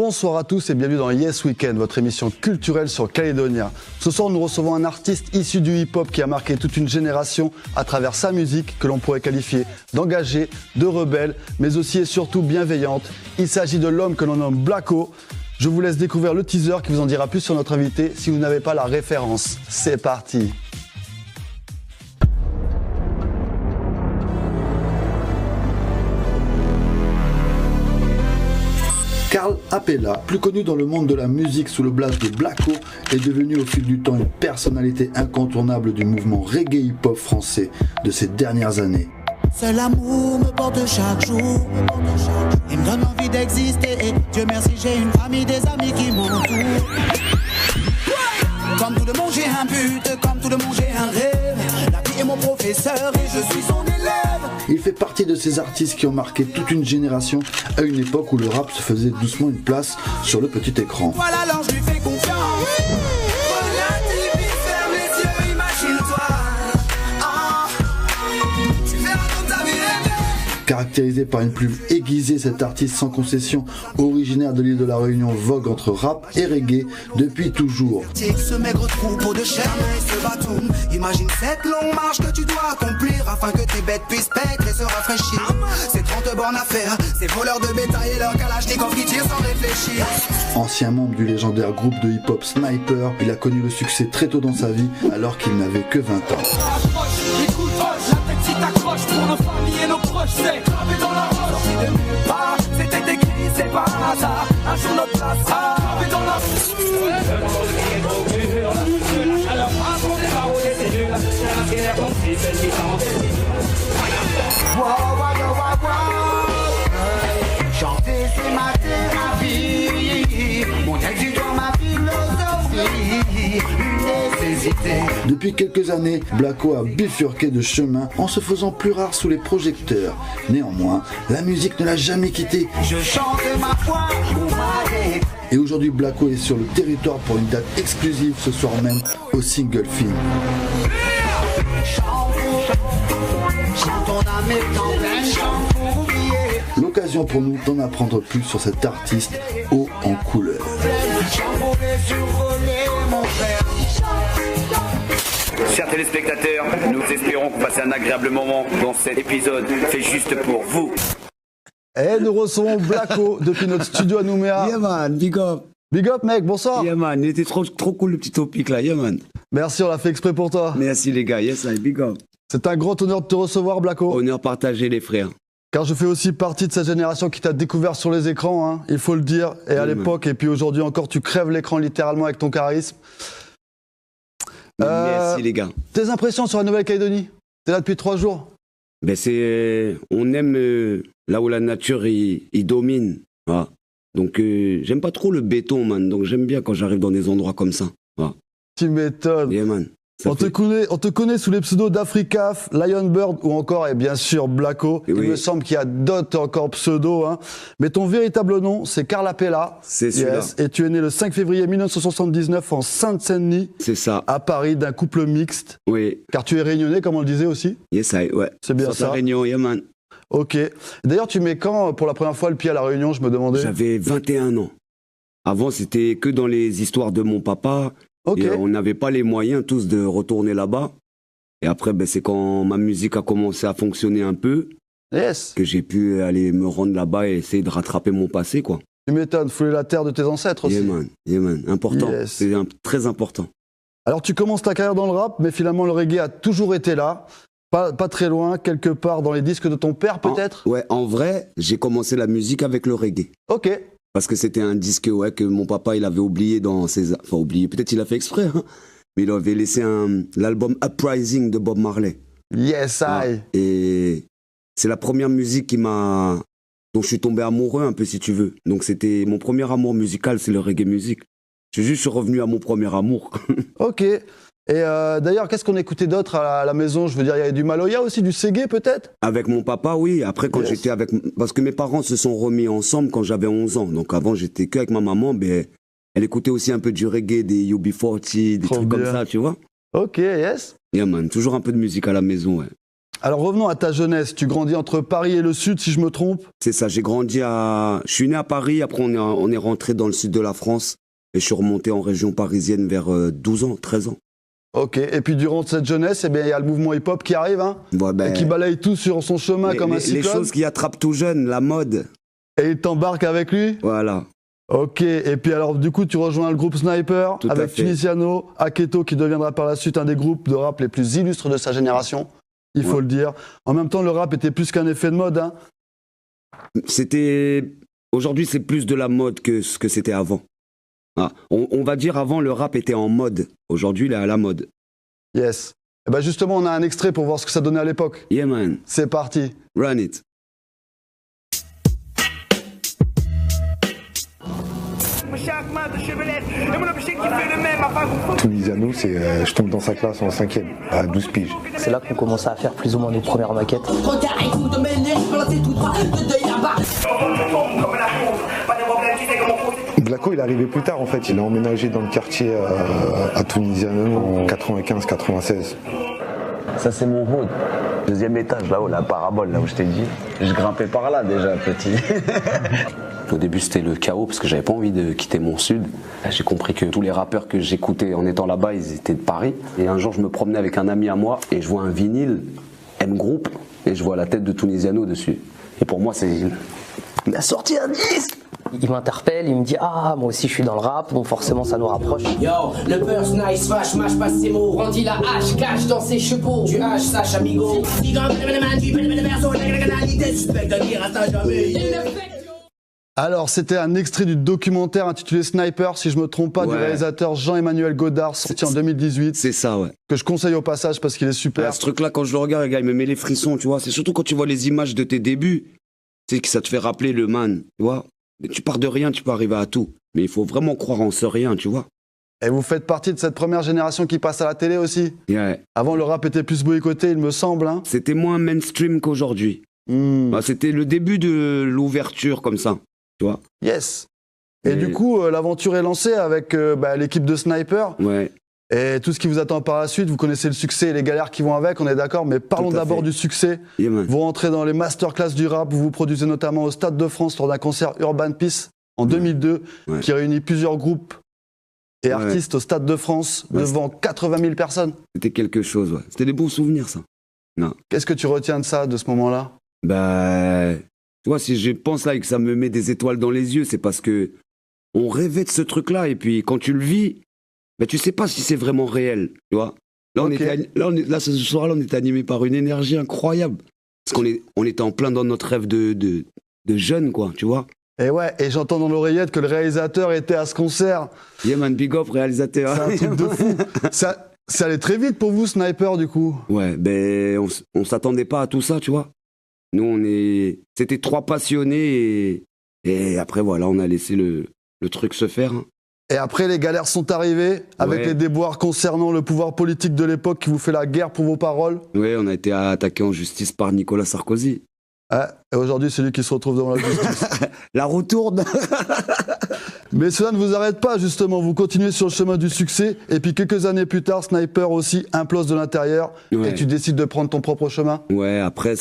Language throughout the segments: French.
Bonsoir à tous et bienvenue dans Yes Weekend, votre émission culturelle sur Calédonia. Ce soir, nous recevons un artiste issu du hip-hop qui a marqué toute une génération à travers sa musique que l'on pourrait qualifier d'engagée, de rebelle, mais aussi et surtout bienveillante. Il s'agit de l'homme que l'on nomme Blacko. Je vous laisse découvrir le teaser qui vous en dira plus sur notre invité si vous n'avez pas la référence. C'est parti. Karl Appela, plus connu dans le monde de la musique sous le blaze de Blacko, est devenu au fil du temps une personnalité incontournable du mouvement reggae hip-hop français de ces dernières années. Seul l'amour me porte chaque jour, il me donne envie d'exister. Et Dieu merci, j'ai une famille, des amis qui m'entourent. Comme tout le monde j'ai un but, comme tout le monde j'ai un rêve. La vie est mon professeur et je suis son élève. Il fait partie de ces artistes qui ont marqué toute une génération à une époque où le rap se faisait doucement une place sur le petit écran. Voilà, alors je lui fais confiance. Relativise, ferme les yeux, imagine-toi. Tu verras toute ta vie rêver. Caractérisé par une plume aiguisée, cet artiste sans concession, originaire de l'île de la Réunion, vogue entre rap et reggae depuis toujours. Ce maigre troupeau de chair et ce batoum. Imagine cette longue marche que tu dois accomplir afin que tes bêtes puissent paître et se rafraîchir. C'est 30 bornes à faire, ces voleurs de bétail et leurs kalachnikovs qui tirent sans réfléchir. Ancien membre du légendaire groupe de hip-hop Sniper, il a connu le succès très tôt dans sa vie alors qu'il n'avait que 20 ans. Écoute, la tête si t'accroches pour nos familles et nos proches, c'est gravé dans la roche. Sorti de nulle part, c'était écrit, c'est pas un hasard. Un jour notre place sera gravée dans la chanter c'est ma thérapie, mon texte dans ma philosophie, une nécessité. Depuis quelques années, Blacko a bifurqué de chemin en se faisant plus rare sous les projecteurs. Néanmoins, la musique ne l'a jamais quitté. Je chante ma foi pour ma vie. Et aujourd'hui, Blacko est sur le territoire pour une date exclusive ce soir même au Single Film. Chantons âme et temps plein chant pour oublier. L'occasion pour nous d'en apprendre plus sur cet artiste haut en couleur. Chers téléspectateurs, nous espérons que vous passez un agréable moment dans cet épisode fait juste pour vous. Et nous recevons Blacko depuis notre studio à Nouméa. Yeah man, big up. Big up mec, bonsoir. Yeah man, il était trop cool le petit topic là, yeah man. Merci, on l'a fait exprès pour toi. Merci les gars, yes I, big up. C'est un grand honneur de te recevoir Blacko. Honneur partagé les frères. Car je fais aussi partie de cette génération qui t'a découvert sur les écrans, hein, il faut le dire. Et à l'époque, et puis aujourd'hui encore, tu crèves l'écran littéralement avec ton charisme. Merci les gars. Tes impressions sur la Nouvelle-Calédonie? T'es là depuis 3 jours. Ben on aime là où la nature il domine. Voilà. Donc j'aime pas trop le béton man, donc j'aime bien quand j'arrive dans des endroits comme ça. Voilà. Tu m'étonnes. Yeah man. On te connaît sous les pseudos d'Africaf, Lionbird ou encore, et bien sûr, Blacko. Il me semble qu'il y a d'autres encore pseudos. Hein. Mais ton véritable nom, c'est Karl Appela. C'est celui-là. Yes. Et tu es né le 5 février 1979 en Seine-Saint-Denis. C'est ça. À Paris, d'un couple mixte. Oui. Car tu es réunionnais, comme on le disait aussi. Yes I, ouais. C'est bien sur ça. La Réunion, yeah man. Ok. D'ailleurs, tu mets quand, pour la première fois, le pied à La Réunion, je me demandais? J'avais 21 ans. Avant, c'était que dans les histoires de mon papa. Ok. Et on n'avait pas les moyens tous de retourner là-bas. Et après, ben, c'est quand ma musique a commencé à fonctionner un peu Yes. que j'ai pu aller me rendre là-bas et essayer de rattraper mon passé, quoi. Tu m'étonnes, fouler la terre de tes ancêtres aussi. Yeah man, important. Yes. C'est très important. Alors tu commences ta carrière dans le rap, mais finalement le reggae a toujours été là. Pas très loin, quelque part dans les disques de ton père peut-être? Ouais, en vrai, j'ai commencé la musique avec le reggae. Ok. Parce que c'était un disque que mon papa il avait oublié dans ses... Enfin oublié, peut-être il a fait exprès, hein, mais il avait laissé l'album Uprising de Bob Marley. Yes, I. Et c'est la première musique dont je suis tombé amoureux un peu si tu veux. Donc c'était mon premier amour musical, c'est le reggae music. Je suis juste revenu à mon premier amour. Ok. Et d'ailleurs, qu'est-ce qu'on écoutait d'autre à la maison? Je veux dire, il y avait du Maloya aussi, du Ségué peut-être? Avec mon papa, oui. Après, quand j'étais avec... Parce que mes parents se sont remis ensemble quand j'avais 11 ans. Donc avant, j'étais qu'avec ma maman. Mais elle écoutait aussi un peu du reggae, des UB40, des trucs comme ça, tu vois. Ok, yes. Yeah man, toujours un peu de musique à la maison, ouais. Alors revenons à ta jeunesse. Tu grandis entre Paris et le Sud, si je me trompe. C'est ça, j'ai grandi à... Je suis né à Paris, après on est rentré dans le sud de la France et je suis remonté en région parisienne vers 12 ans, 13 ans. Ok, et puis durant cette jeunesse, eh bien, il y a le mouvement hip-hop qui arrive, hein, Ouais, ben, et qui balaye tout sur son chemin comme un cyclone. les choses qui attrapent tout jeune, la mode, Et il t'embarque avec lui. voilà. Ok, et puis alors du coup tu rejoins le groupe Sniper Tout à avec fait. Tunisiano, Aketo qui deviendra par la suite un des groupes de rap les plus illustres de sa génération, il faut Ouais. le dire. En même temps le rap était plus qu'un effet de mode, hein. Aujourd'hui, c'est plus de la mode que ce que c'était avant. Ah, on va dire avant, le rap était en mode. Aujourd'hui, il est à la mode. Yes. Et ben justement on a un extrait pour voir ce que ça donnait à l'époque. Yeah, man. C'est parti. Run it. Chaque main de chevelette, et mon objectif est le même afin que vous Tunisiano, je tombe dans sa classe en 5e, à 12 piges. C'est là qu'on commençait à faire plus ou moins nos premières maquettes. Regarde, écoute, de mes nerfs, planté tout droit, de deuil là-bas. comme la pauvre, pas de problème, tu sais comment on Blacko, il est arrivé plus tard en fait. Il a emménagé dans le quartier à Tunisiano en 95-96. Ça c'est mon road. Deuxième étage là-haut, la parabole là où je t'ai dit. Je grimpais par là déjà petit. Au début c'était le chaos parce que j'avais pas envie de quitter mon sud. J'ai compris que tous les rappeurs que j'écoutais en étant là-bas, ils étaient de Paris. Et un jour je me promenais avec un ami à moi et je vois un vinyle M Group et je vois la tête de Tunisiano dessus. Et pour moi c'est... Il a sorti un disque. Il m'interpelle, il me dit « Ah, moi aussi je suis dans le rap, bon forcément ça nous rapproche. » Yo, le burst nice, vache, mâche pas ses mots. Brandit la hache, cache dans ses chevaux. Tu haches, sache, amigo. Alors c'était un extrait du documentaire intitulé Sniper, si je me trompe pas, du Ouais. réalisateur Jean-Emmanuel Godard, sorti en 2018, C'est ça, ouais. que je conseille au passage parce qu'il est super. Ce truc-là, quand je le regarde, regarde, il me met les frissons, tu vois. C'est surtout quand tu vois les images de tes débuts, tu sais que ça te fait rappeler le man, tu vois. Mais tu pars de rien, tu peux arriver à tout. Mais il faut vraiment croire en ce rien, tu vois. Et vous faites partie de cette première génération qui passe à la télé aussi. Ouais. Avant le rap était plus boycotté, il me semble, hein. C'était moins mainstream qu'aujourd'hui. Hmm. Bah, c'était le début de l'ouverture comme ça, tu vois. Yes. Et Et- du coup, l'aventure est lancée avec l'équipe de Sniper. Ouais. Et tout ce qui vous attend par la suite, vous connaissez le succès et les galères qui vont avec, on est d'accord, mais parlons Tout à d'abord fait. du succès. Yeah, man. Vous rentrez dans les masterclass du rap, vous vous produisez notamment au Stade de France lors d'un concert Urban Peace en 2002, Ouais. qui réunit plusieurs groupes et Ouais. artistes au Stade de France Ouais, devant 80 000 personnes. C'était quelque chose, ouais. C'était des bons souvenirs, ça. Qu'est-ce que tu retiens de ça, de ce moment-là? Bah, tu vois, si je pense là et que ça me met des étoiles dans les yeux, c'est parce que on rêvait de ce truc-là et puis quand tu le vis, bah, tu sais pas si c'est vraiment réel, tu vois. Là, Ok. là, ce soir-là, on était animé par une énergie incroyable. Parce on était en plein dans notre rêve de jeune, quoi, tu vois. Et ouais, et j'entends dans l'oreillette que le réalisateur était à ce concert. Yeah, man, big up, réalisateur. C'est un truc de fou. Ça allait très vite pour vous, Sniper, du coup. Ouais, ben, on s'attendait pas à tout ça, tu vois. Nous, c'était trois passionnés et après, voilà, on a laissé le truc se faire, hein. Et après, les galères sont arrivées, avec Ouais. les déboires concernant le pouvoir politique de l'époque qui vous fait la guerre pour vos paroles. Ouais, on a été attaqué en justice par Nicolas Sarkozy. Ah, et aujourd'hui, c'est lui qui se retrouve devant la justice. La retourne. Mais cela ne vous arrête pas, justement. Vous continuez sur le chemin du succès. Et puis, quelques années plus tard, Sniper aussi implose de l'intérieur. Ouais. Et tu décides de prendre ton propre chemin. Ouais, après,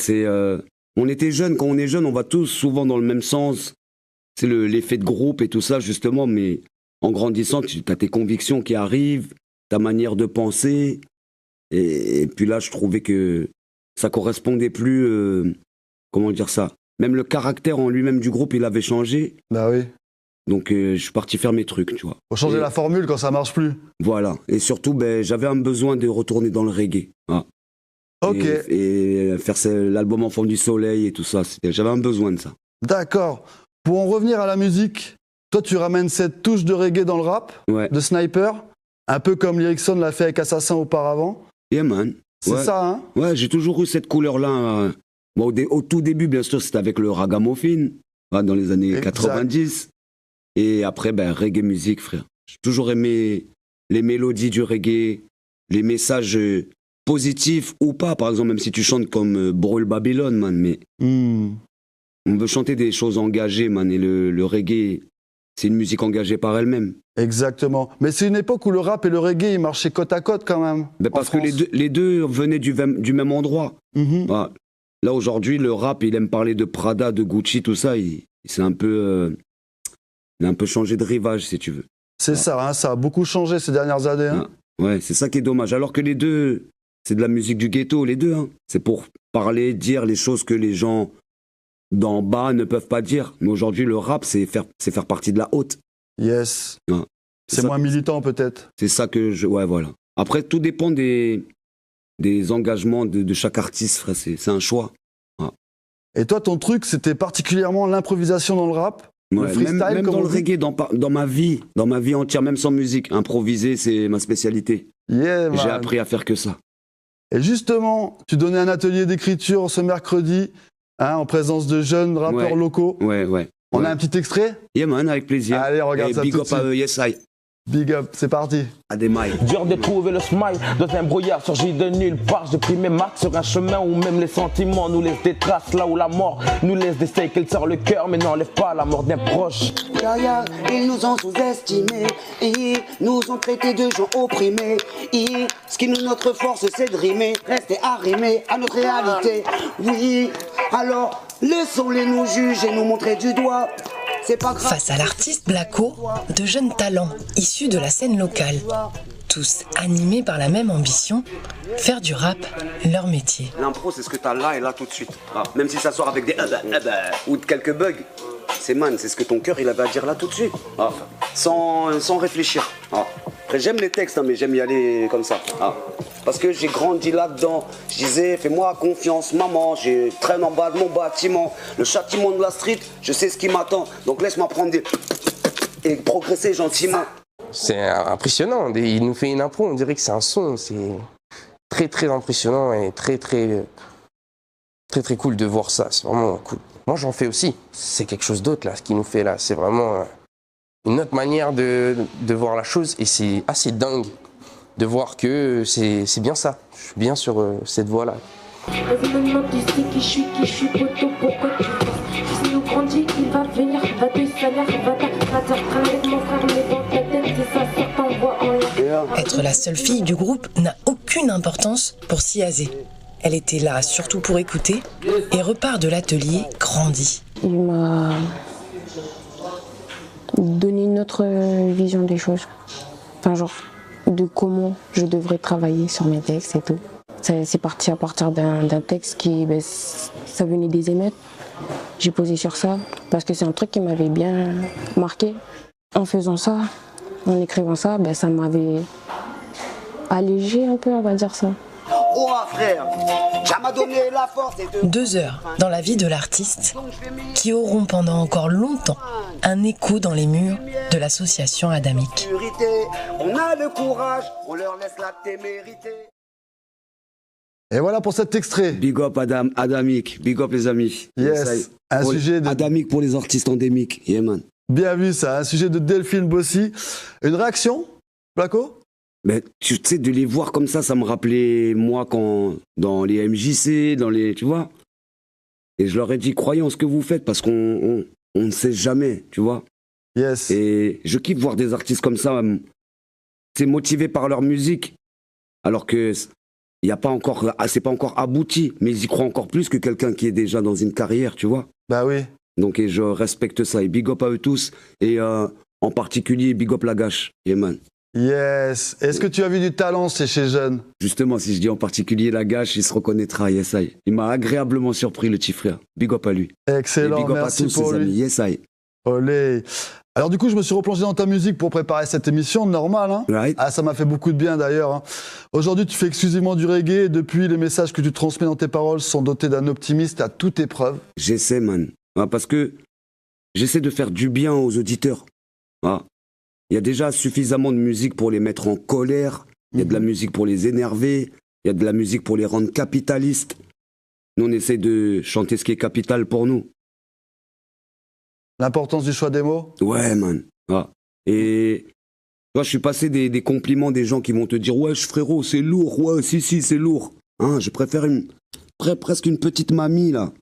on était jeunes. Quand on est jeune, on va tous souvent dans le même sens. C'est l'effet de groupe et tout ça, justement. Mais en grandissant, tu as tes convictions qui arrivent, ta manière de penser. Et puis là, je trouvais que ça correspondait plus. Comment dire ça? Même le caractère en lui-même du groupe, il avait changé. Bah oui. Donc, je suis parti faire mes trucs, tu vois. Faut changer Et- la formule quand ça marche plus. Voilà. Et surtout, ben, j'avais un besoin de retourner dans le reggae. Ah. Ok, Et faire l'album Enfant du Soleil et tout ça. J'avais un besoin de ça. d'accord. Pour en revenir à la musique, toi, tu ramènes cette touche de reggae dans le rap, Ouais. de Sniper, un peu comme Lyrickson l'a fait avec Assassin auparavant. Yeah, man. C'est Ouais. ça, hein? Ouais, j'ai toujours eu cette couleur-là. Bon, au tout début, bien sûr, c'était avec le ragamuffin, dans les années Exact. 90. Et après, ben, reggae musique, frère. J'ai toujours aimé les mélodies du reggae, les messages positifs ou pas. Par exemple, même si tu chantes comme Brûle Babylone, man, mais Hmm. on veut chanter des choses engagées, man. Et le reggae, c'est une musique engagée par elle-même. Exactement. Mais c'est une époque où le rap et le reggae, ils marchaient côte à côte quand même. Ben parce que les deux venaient du même endroit. Voilà. Là, aujourd'hui, le rap, il aime parler de Prada, de Gucci, tout ça. Il a un peu changé de rivage, si tu veux. C'est ça, hein, ça a beaucoup changé ces dernières années. Hein. Ouais, c'est ça qui est dommage. Alors que les deux, c'est de la musique du ghetto, les deux. Hein. C'est pour parler, dire les choses que les gens d'en bas ne peuvent pas dire. Mais aujourd'hui, le rap, c'est faire partie de la haute. Yes. Ouais. C'est moins militant, peut-être. C'est ça que ouais, voilà. Après, tout dépend des engagements de chaque artiste, frère. C'est un choix. Ouais. Et toi, ton truc, c'était particulièrement l'improvisation dans le rap? Ouais, le freestyle, même dans le reggae, dans ma vie entière, même sans musique. Improviser, c'est ma spécialité. Yeah, j'ai appris à faire que ça. Et justement, tu donnais un atelier d'écriture ce mercredi, hein, en présence de jeunes rappeurs locaux. Ouais. On a un petit extrait? Yeah man, avec plaisir. Allez, on regarde ça big tout up de suite. à Yes I. Big up, c'est parti. À des mailles. Dur de trouver le smile dans un brouillard surgi de nulle part. J'ai pris mes marques sur un chemin où même les sentiments nous laissent des traces. Là où la mort nous laisse des séquelles, qu'elle sort le cœur mais n'enlève pas la mort d'un proche. Ils nous ont sous-estimés, ils nous ont traités de gens opprimés. Ce qui nous notre force c'est de rimer, rester arrimés à notre réalité. Oui, alors laissons-les nous juger et nous montrer du doigt. Face à l'artiste Blacko, de jeunes talents issus de la scène locale, tous animés par la même ambition, faire du rap leur métier. L'impro, c'est ce que t'as là et là tout de suite. Ah, même si ça sort avec des ou de quelques bugs, c'est ce que ton cœur il avait à dire là tout de suite, sans réfléchir. Après, j'aime les textes, hein, mais j'aime y aller comme ça. Parce que j'ai grandi là-dedans. Je disais, fais-moi confiance, maman. Je traîne en bas de mon bâtiment. Le châtiment de la street, je sais ce qui m'attend. Donc laisse-moi prendre et progresser gentiment. C'est impressionnant. Il nous fait une impro, on dirait que c'est un son. C'est très, très impressionnant et très, très, très, très cool de voir ça. C'est vraiment cool. Moi, j'en fais aussi. C'est quelque chose d'autre, là, ce qu'il nous fait là. C'est vraiment une autre manière de voir la chose. Et c'est assez dingue de voir que c'est bien ça. Je suis bien sur cette voie-là. Vas-y, maintenant tu sais qui je suis poteau, pourquoi tu penses? Si nous grandit, il va venir, va te salaire, va t'attraper mon frère, mais dans ta tête, c'est ça, ça t'envoie en l'air. Être la seule fille du groupe n'a aucune importance pour Siazé. Elle était là surtout pour écouter et repart de l'atelier grandie. Il m'a donné une autre vision des choses. Enfin, genre, de comment je devrais travailler sur mes textes et tout. C'est parti à partir d'un texte qui, ça venait des émeutes. J'ai posé sur ça parce que c'est un truc qui m'avait bien marqué. En faisant ça, en écrivant ça, ça m'avait allégé un peu, on va dire ça. Oh frère, ça m'a donné la force. 2 heures dans la vie de l'artiste qui auront pendant encore longtemps un écho dans les murs de l'association Adamique. On a le courage, on leur laisse la témérité. Et voilà pour cet extrait. Big up Adamique, big up les amis. Yes, un sujet de... Adamique pour les artistes endémiques, yeah man. Bien vu ça, un sujet de Delphine Bossy. Une réaction, Blacko? Mais tu sais, de les voir comme ça me rappelait moi quand dans les MJC, tu vois. Et je leur ai dit, croyez en ce que vous faites parce qu'on ne sait jamais, tu vois. Yes. Et je kiffe voir des artistes comme ça, motivés par leur musique, alors que c'est pas encore abouti, mais ils y croient encore plus que quelqu'un qui est déjà dans une carrière, tu vois. Bah oui. Donc et je respecte ça et big up à eux tous et en particulier big up Lagache, yeah man. Yes. Est-ce que tu as vu du talent chez jeunes? Justement, si je dis en particulier Lagache, il se reconnaîtra, yes I. Il m'a agréablement surpris le petit frère. Big up à lui. Excellent, et big up merci à tous pour ses lui. amis, yes I. Olé. Alors du coup, je me suis replongé dans ta musique pour préparer cette émission, normal. Hein, right. Ah, ça m'a fait beaucoup de bien d'ailleurs. Hein. Aujourd'hui, tu fais exclusivement du reggae et depuis, les messages que tu transmets dans tes paroles sont dotés d'un optimisme à toute épreuve. J'essaie, man. Parce que j'essaie de faire du bien aux auditeurs. Il y a déjà suffisamment de musique pour les mettre en colère. Il y a de la musique pour les énerver. Il y a de la musique pour les rendre capitalistes. Nous, on essaie de chanter ce qui est capital pour nous. L'importance du choix des mots? Ouais, man. Et toi, je suis passé des compliments des gens qui vont te dire « Ouais, frérot, c'est lourd. Ouais, si, c'est lourd. » Je préfère presque une petite mamie, là,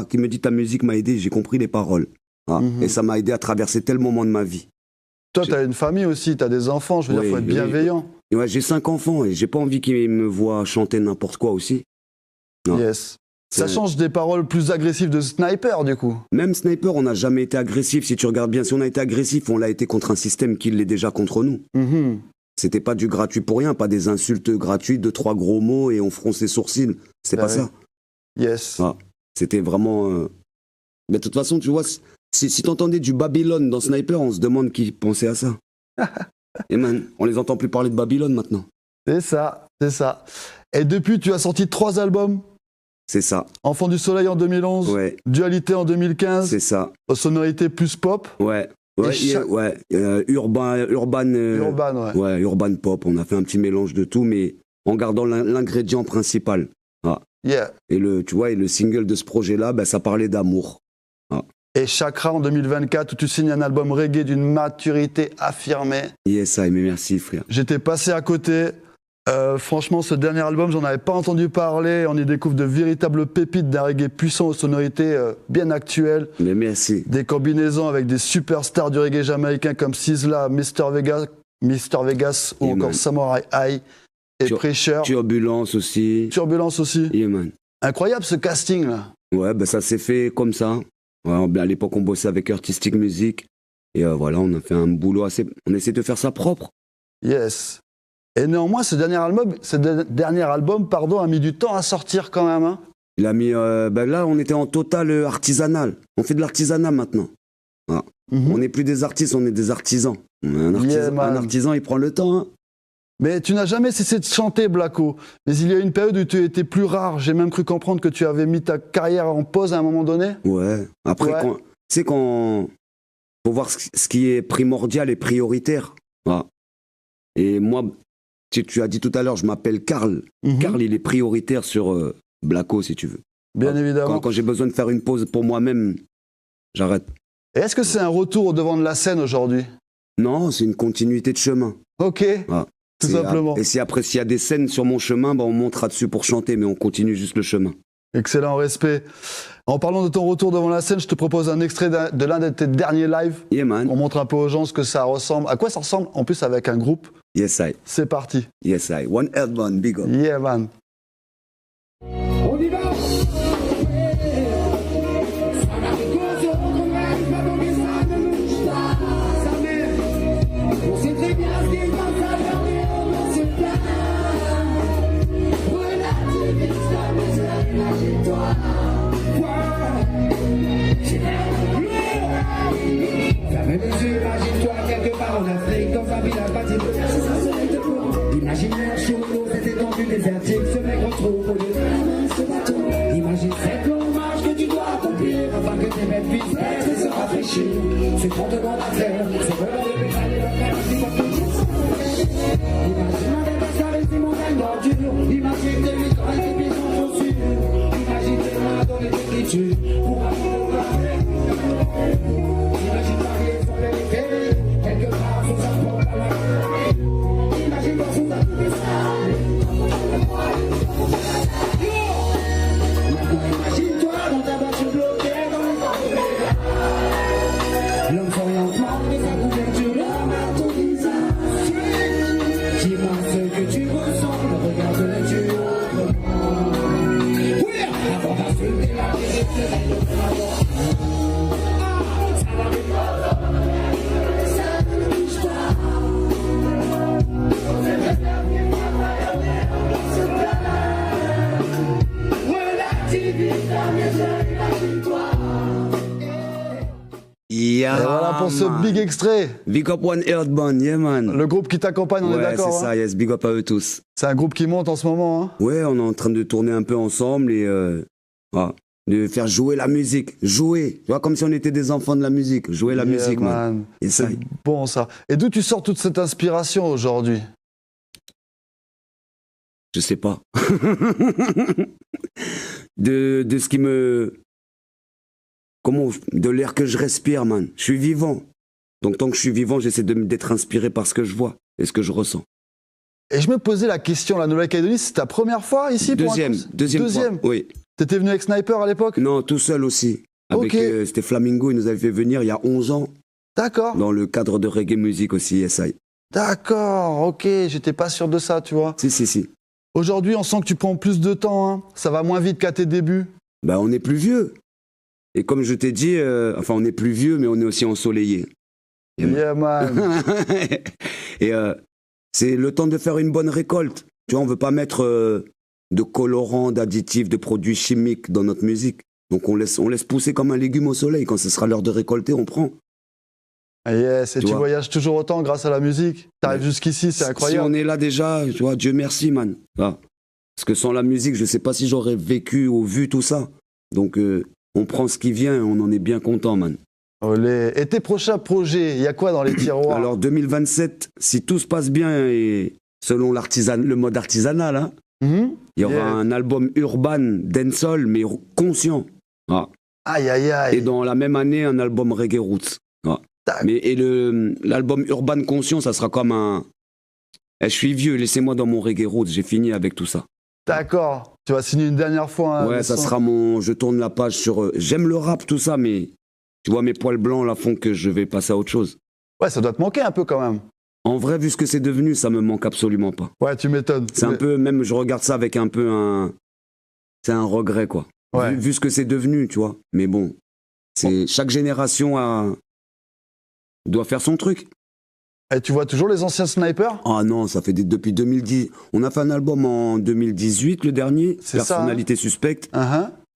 qui me dit « Ta musique m'a aidé, j'ai compris les paroles. » Et ça m'a aidé à traverser tel moment de ma vie. Toi, tu as une famille aussi, tu as des enfants, je veux dire, il faut être bienveillant. Ouais, j'ai 5 enfants et j'ai pas envie qu'ils me voient chanter n'importe quoi aussi. Non. Yes. Ça change des paroles plus agressives de Sniper, du coup. Même Sniper, on n'a jamais été agressif. Si tu regardes bien, si on a été agressif, on l'a été contre un système qui l'est déjà contre nous. C'était pas du gratuit pour rien, pas des insultes gratuites, 2-3 gros mots et on fronce les sourcils. C'était pas ça. Yes. C'était vraiment... Mais de toute façon, tu vois, si t'entendais du Babylone dans Sniper, on se demande qui pensait à ça. Et man, on les entend plus parler de Babylone maintenant. C'est ça, c'est ça. Et depuis, tu as sorti 3 albums. C'est ça. Enfant du Soleil en 2011, Dualité en 2015. C'est ça. Aux sonorités plus pop. Urban pop. On a fait un petit mélange de tout, mais en gardant l'ingrédient principal. Et tu vois, le single de ce projet-là, ça parlait d'amour. Et Chakra en 2024, où tu signes un album reggae d'une maturité affirmée. Yes, mais merci frère. J'étais passé à côté. Franchement, ce dernier album, j'en avais pas entendu parler. On y découvre de véritables pépites d'un reggae puissant aux sonorités bien actuelles. Mais merci. Des combinaisons avec des superstars du reggae jamaïcain comme Sizzla, Mr. Vegas ou encore Samurai High et Pressure. Turbulence aussi. Yeah, man. Incroyable ce casting là. Ouais, ça s'est fait comme ça. Ouais, à l'époque, on bossait avec Artistic Music. Et voilà, on a fait un boulot assez... On essaie de faire ça propre. Yes. Et néanmoins, ce dernier album, a mis du temps à sortir quand même. Hein. Il a mis... là, on était en total artisanal. On fait de l'artisanat maintenant. On n'est plus des artistes, on est des artisans. Un artisan, il prend le temps. Hein. Mais tu n'as jamais cessé de chanter, Blacko. Mais il y a une période où tu étais plus rare. J'ai même cru comprendre que tu avais mis ta carrière en pause à un moment donné. Ouais. Après, tu sais, faut voir ce qui est primordial et prioritaire. Et moi, tu as dit tout à l'heure, je m'appelle Karl. Karl, il est prioritaire sur Blacko, si tu veux. Bien évidemment. Quand j'ai besoin de faire une pause pour moi-même, j'arrête. Et est-ce que c'est un retour au devant de la scène aujourd'hui? Non, c'est une continuité de chemin. Ok. Tout simplement. Et s'il y a des scènes sur mon chemin, on montera dessus pour chanter, mais on continue juste le chemin. Excellent, respect. En parlant de ton retour devant la scène, je te propose un extrait de l'un de tes derniers lives. Yeah, man. On montre un peu aux gens ce que ça ressemble. À quoi ça ressemble, en plus avec un groupe. Yes, I. C'est parti. Yes, I. One Earthman, big up. Yeah, man. On y va. Imagine-toi quelque part en Afrique, dans un village bâti de imagine un chaud, cette étendue désertique, ce mec retrouve au lieu de ce bateau. Imagine cette longue marche que tu dois accomplir afin que tes maîtres puissent naître et se rafraîchir. C'est qu'on te demande à faire, c'est vraiment de pédaler le faire ainsi comme tout. Imagine un dépasseur et ses montagnes d'ordures. Imagine tes vies avec tes pieds en chaussures. Imagine tes mains dans les écritures pour apprendre à faire. Imagine marier sur périphérie, quelque part sous un pont à la mer. Imagine-toi sous un tout imagine-toi dans ta voiture bloquée dans le vent. L'homme s'oriente mal de sa couverture, l'homme à ton visage. Dis-moi ce que tu ressens, regarde-tu autrement. Oui, avant d'insulter la vérité, Et voilà pour ce big extrait. Big up One Earthman, yeah man. Le groupe qui t'accompagne, on est d'accord? C'est ça, yes, big up à eux tous. C'est un groupe qui monte en ce moment, hein? Ouais, on est en train de tourner un peu ensemble et de faire jouer la musique. Jouer, tu vois, comme si on était des enfants de la musique. Jouer la musique, man. Et c'est bon ça. Et d'où tu sors toute cette inspiration aujourd'hui? Je sais pas. de ce qui me... De l'air que je respire, man. Je suis vivant. Donc tant que je suis vivant, j'essaie d'être inspiré par ce que je vois et ce que je ressens. Et je me posais la question, la Nouvelle-Calédonie, c'est ta première fois ici? Deuxième fois, oui. T'étais venu avec Sniper à l'époque? Non, tout seul aussi. Avec, c'était Flamingo, il nous avait fait venir il y a 11 ans. D'accord. Dans le cadre de Reggae Music aussi, SI. D'accord, ok, j'étais pas sûr de ça, tu vois. Si. Aujourd'hui, on sent que tu prends plus de temps, hein. Ça va moins vite qu'à tes débuts. Bah, on est plus vieux. Et comme je t'ai dit, enfin, on est plus vieux, mais on est aussi ensoleillé. Yeah, man. Et c'est le temps de faire une bonne récolte. Tu vois, on veut pas mettre de colorants, d'additifs, de produits chimiques dans notre musique. Donc on laisse pousser comme un légume au soleil. Quand ce sera l'heure de récolter, on prend. Yes, et tu voyages toujours autant grâce à la musique. T'arrives jusqu'ici, c'est incroyable. Si on est là déjà, tu vois, Dieu merci, man. Ah. Parce que sans la musique, je sais pas si j'aurais vécu ou vu tout ça. Donc on prend ce qui vient et on en est bien content, man. Olé. Et tes prochains projets, il y a quoi dans les tiroirs? Alors 2027, si tout se passe bien et selon le mode artisanal, hein, il y aura un album urban, dancehall, mais conscient. Ah. Aïe, aïe, aïe. Et dans la même année, un album reggae roots. Ah. Et l'album urban conscient, ça sera comme un... je suis vieux, laissez-moi dans mon reggae roots, j'ai fini avec tout ça. D'accord. Tu vas signer une dernière fois. Hein, ouais, ça sera mon... Je tourne la page sur... J'aime le rap, tout ça, mais... Tu vois, mes poils blancs, là, font que je vais passer à autre chose. Ouais, ça doit te manquer un peu quand même. En vrai, vu ce que c'est devenu, ça me manque absolument pas. Ouais, tu m'étonnes. C'est un peu... Même, je regarde ça avec un peu un... C'est un regret, quoi. Ouais. Vu ce que c'est devenu, tu vois. Mais bon, chaque génération doit faire son truc. Et tu vois toujours les anciens snipers? Ah non, ça fait depuis 2010. On a fait un album en 2018, le dernier, Personnalité suspecte.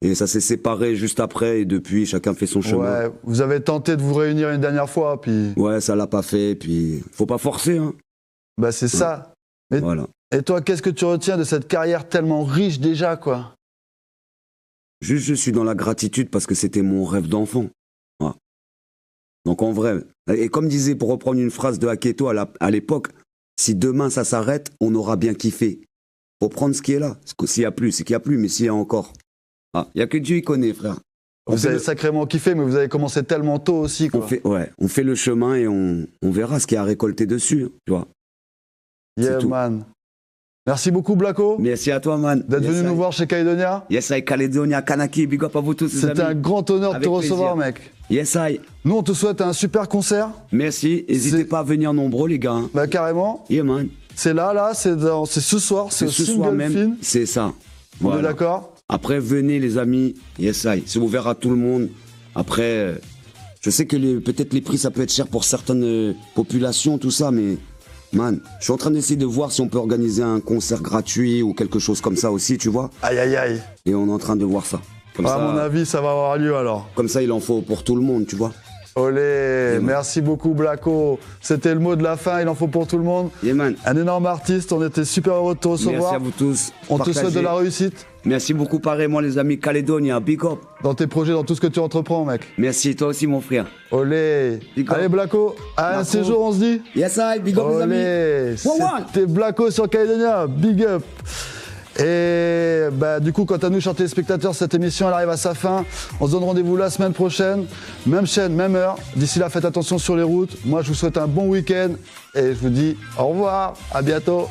Et ça s'est séparé juste après, et depuis, chacun fait son chemin. Ouais, vous avez tenté de vous réunir une dernière fois, puis... Ouais, ça l'a pas fait, puis... Faut pas forcer, hein. Bah c'est ça. Et, voilà. Et toi, qu'est-ce que tu retiens de cette carrière tellement riche déjà, quoi? Juste, je suis dans la gratitude parce que c'était mon rêve d'enfant. Voilà. Donc en vrai, et comme disait, pour reprendre une phrase de Aketo à l'époque, si demain ça s'arrête, on aura bien kiffé. Faut prendre ce qui est là. S'il y a plus, c'est qu'il y a plus, mais s'il y a encore. Il n'y a que Dieu qui connaît, frère. Vous avez sacrément kiffé, mais vous avez commencé tellement tôt aussi, quoi. On fait le chemin et on verra ce qu'il y a à récolter dessus, tu vois. Yeah, man. Merci beaucoup, Blacko. Merci à toi, man. D'être venu nous voir chez Calédonia. Yes, I, Calédonia, Kanaki, big up à vous tous, les amis. C'était un grand honneur de te recevoir, mec. Yes, I. Nous, on te souhaite un super concert. Merci. N'hésitez pas à venir nombreux, les gars. Bah, carrément. Yeah, man. C'est là, c'est ce soir, c'est ce soir même. C'est ça. On est d'accord? Après, venez, les amis. Yes, I. C'est ouvert à tout le monde. Après, je sais que peut-être les prix, ça peut être cher pour certaines populations, tout ça, mais... Man, je suis en train d'essayer de voir si on peut organiser un concert gratuit ou quelque chose comme ça aussi, tu vois. Aïe, aïe, aïe. Et on est en train de voir ça. Comme ça, à mon avis, ça va avoir lieu alors. Comme ça, il en faut pour tout le monde, tu vois. Olé, merci beaucoup, Blacko. C'était le mot de la fin, il en faut pour tout le monde. Yeah, man. Un énorme artiste, on était super heureux de te recevoir. Merci à vous tous. On te souhaite de la réussite. Merci beaucoup, pareillement, les amis. Calédonia, big up. Dans tes projets, dans tout ce que tu entreprends, mec. Merci, toi aussi, mon frère. Olé. Allez, Blacko, à un séjour, on se dit. Yes, I, big up, les amis. C'était Blacko sur Calédonia, big up. Et bah, du coup, quant à nous, chers téléspectateurs, cette émission elle arrive à sa fin. On se donne rendez-vous la semaine prochaine. Même chaîne, même heure. D'ici là, faites attention sur les routes. Moi, je vous souhaite un bon week-end. Et je vous dis au revoir. À bientôt.